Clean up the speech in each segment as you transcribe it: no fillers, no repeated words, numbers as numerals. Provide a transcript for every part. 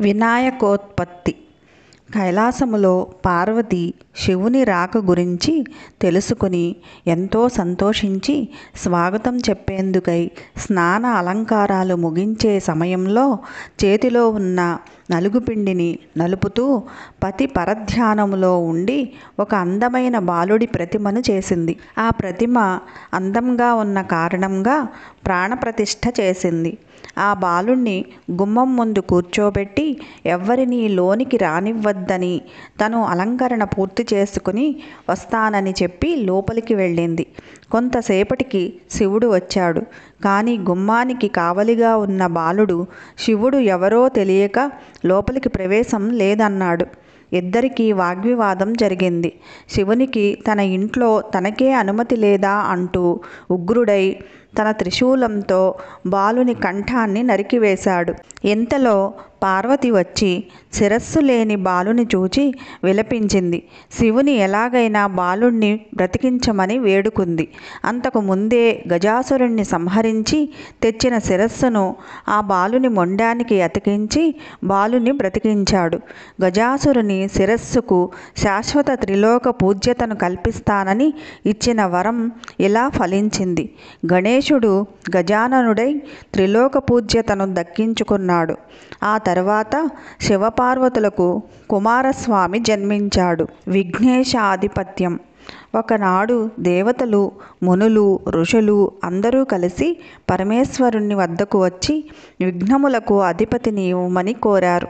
వినాయకోత్పత్తి. కైలాసములో పార్వతి శివుని రాక గురించి తెలుసుకుని ఎంతో సంతోషించి స్వాగతం చెప్పేందుకై స్నాన అలంకారాలు ముగించే సమయంలో చేతిలో ఉన్న నలుగుపిండిని నలుపుతూ పతి పరధ్యానములో ఉండి ఒక అందమైన బాలుడి ప్రతిమను చేసింది. ఆ ప్రతిమ అందంగా ఉన్న కారణంగా ప్రాణప్రతిష్ఠ చేసింది. ఆ బాలుణ్ణి గుమ్మం ముందు కూర్చోబెట్టి ఎవ్వరినీ లోనికి రానివ్వద్దని తను అలంకరణ పూర్తి చేసుకుని వస్తానని చెప్పి లోపలికి వెళ్ళింది. కొంతసేపటికి శివుడు వచ్చాడు. కానీ గుమ్మానికి కావలిగా ఉన్న బాలుడు శివుడు ఎవరో తెలియక లోపలికి ప్రవేశం లేదన్నాడు. ఇద్దరికీ వాగ్వివాదం జరిగింది. శివునికి తన ఇంట్లో తనకే అనుమతి లేదా అంటూ ఉగ్రుడై తన త్రిశూలంతో బాలుని కంఠాన్ని నరికివేశాడు. ఇంతలో పార్వతి వచ్చి శిరస్సు లేని బాలుని చూచి విలపించింది. శివుని ఎలాగైనా బాలుణ్ణి బ్రతికించమని వేడుకుంది. అంతకు ముందే గజాసురుణ్ణి సంహరించి తెచ్చిన శిరస్సును ఆ బాలుని మొండానికి అతికించి బాలుని బ్రతికించాడు. గజాసురుని శిరస్సుకు శాశ్వత త్రిలోక పూజ్యతను కల్పిస్తానని ఇచ్చిన వరం ఇలా ఫలించింది. గణేశుడు గజాననుడై త్రిలోక పూజ్యతను దక్కించుకున్నాడు. ఆ తర్వాత శివపార్వతులకు కుమారస్వామి జన్మించాడు. విఘ్నేశాధిపత్యం. ఒకనాడు దేవతలు, మునులు, ఋషులు అందరూ కలిసి పరమేశ్వరుని వద్దకు వచ్చి విఘ్నములకు అధిపతిని ఇవ్వమని కోరారు.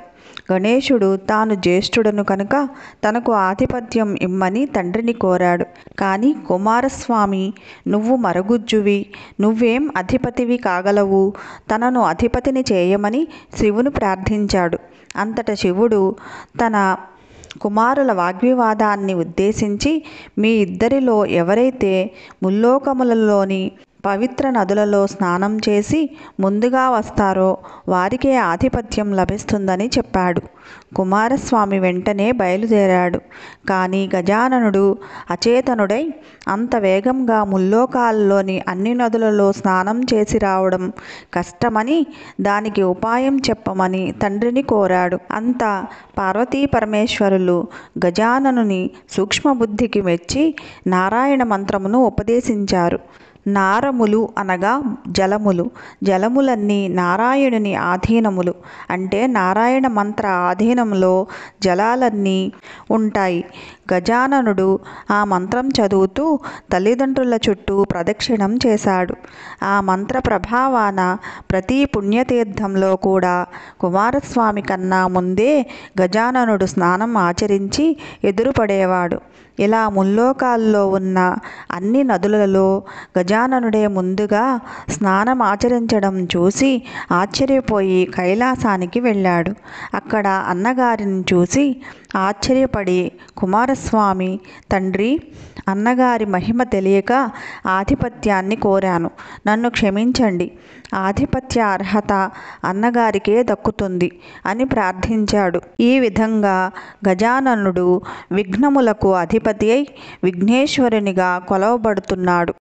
గణేశుడు తాను జ్యేష్ఠుడను కనుక తనకు ఆధిపత్యం ఇమ్మని తండ్రిని కోరాడు. కానీ కుమారస్వామి, నువ్వు మరుగుజ్జువి, నువ్వేం అధిపతివి కాగలవు, తనను అధిపతిని చేయమని శివుని ప్రార్థించాడు. అంతట శివుడు తన కుమారుల వాగ్వివాదాన్ని ఉద్దేశించి, మీ ఇద్దరిలో ఎవరైతే ముల్లోకములలోని పవిత్ర నదులలో స్నానం చేసి ముందుగా వస్తారో వారికే ఆధిపత్యం లభిస్తుందని చెప్పాడు. కుమారస్వామి వెంటనే బయలుదేరాడు. కానీ గజాననుడు అచేతనుడై అంత వేగంగా ముల్లోకాల్లోని అన్ని నదులలో స్నానం చేసి రావడం కష్టమని దానికి ఉపాయం చెప్పమని తండ్రిని కోరాడు. అంత పార్వతీ పరమేశ్వరులు గజాననుని సూక్ష్మబుద్ధికి మెచ్చి నారాయణ మంత్రమును ఉపదేశించారు. నారములు అనగా జలములు. జలములన్నీ నారాయణుని ఆధీనములు. అంటే నారాయణ మంత్ర ఆధీనంలో జలాలన్నీ ఉంటాయి. గజాననుడు ఆ మంత్రం చదువుతూ తల్లిదండ్రుల చుట్టూ ప్రదక్షిణం చేశాడు. ఆ మంత్ర ప్రభావాన ప్రతి పుణ్యతీర్థంలో కూడా కుమారస్వామి కన్నా ముందే గజాననుడు స్నానం ఆచరించి ఎదురుపడేవాడు. ఇలా ముల్లోకాల్లో ఉన్న అన్ని నదులలో గజాననుడే ముందుగా స్నానం ఆచరించడం చూసి ఆశ్చర్యపోయి కైలాసానికి వెళ్ళాడు. అక్కడ అన్నగారిని చూసి ఆశ్చర్యపడి కుమారస్వామి, తండ్రి, అన్నగారి మహిమ తెలియక ఆధిపత్యాన్ని కోరాను, నన్ను క్షమించండి, ఆధిపత్య అర్హత అన్నగారికే దక్కుతుంది అని ప్రార్థించాడు. ఈ విధంగా గజాననుడు విఘ్నములకు అధిపతి అయి విఘ్నేశ్వరునిగా కొలవబడుతున్నాడు.